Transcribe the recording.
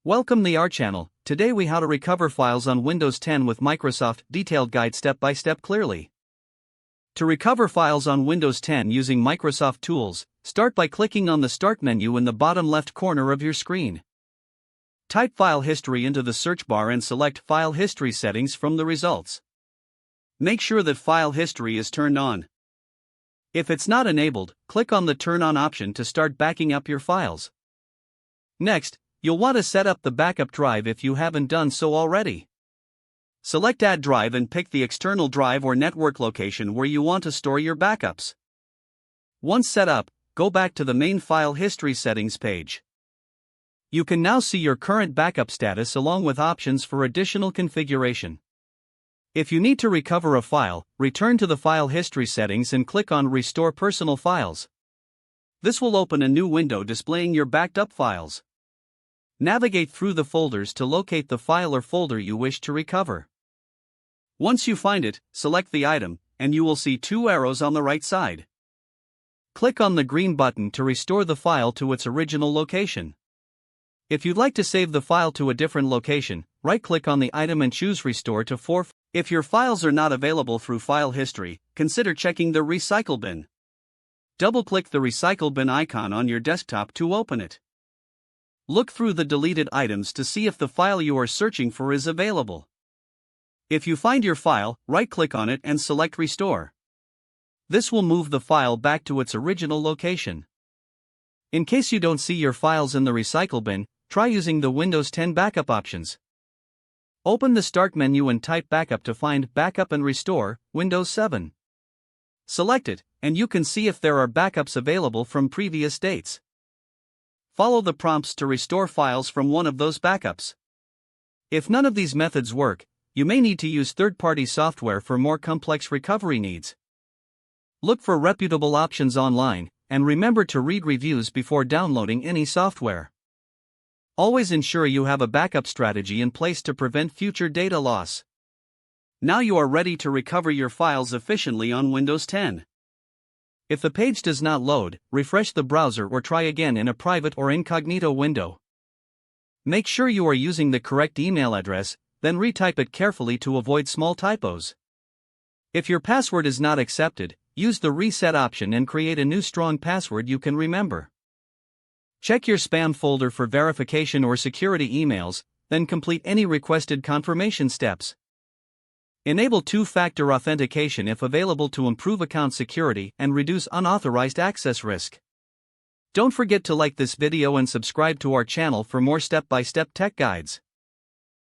Welcome to our channel. Today we how to recover files on Windows 10 with Microsoft detailed guide step by step clearly. To recover files on Windows 10 using Microsoft Tools, start by clicking on the Start menu in the bottom left corner of your screen. Type File History into the search bar and select File History Settings from the results. Make sure that File History is turned on. If it's not enabled, click on the Turn On option to start backing up your files. Next, you'll want to set up the backup drive if you haven't done so already. Select Add Drive and pick the external drive or network location where you want to store your backups. Once set up, go back to the main File History Settings page. You can now see your current backup status along with options for additional configuration. If you need to recover a file, return to the File History settings and click on Restore Personal Files. This will open a new window displaying your backed up files. Navigate through the folders to locate the file or folder you wish to recover. Once you find it, select the item, and you will see two arrows on the right side. Click on the green button to restore the file to its original location. If you'd like to save the file to a different location, right-click on the item and choose Restore to 4. If your files are not available through File History, consider checking the Recycle Bin. Double-click the Recycle Bin icon on your desktop to open it. Look through the deleted items to see if the file you are searching for is available. If you find your file, right-click on it and select Restore. This will move the file back to its original location. In case you don't see your files in the Recycle Bin, try using the Windows 10 backup options. Open the Start menu and type Backup to find Backup and Restore, Windows 7. Select it, and you can see if there are backups available from previous dates. Follow the prompts to restore files from one of those backups. If none of these methods work, you may need to use third-party software for more complex recovery needs. Look for reputable options online, and remember to read reviews before downloading any software. Always ensure you have a backup strategy in place to prevent future data loss. Now you are ready to recover your files efficiently on Windows 10. If the page does not load, refresh the browser or try again in a private or incognito window. Make sure you are using the correct email address, then retype it carefully to avoid small typos. If your password is not accepted, use the Reset option and create a new strong password you can remember. Check your spam folder for verification or security emails, then complete any requested confirmation steps. Enable two-factor authentication if available to improve account security and reduce unauthorized access risk. Don't forget to like this video and subscribe to our channel for more step-by-step tech guides.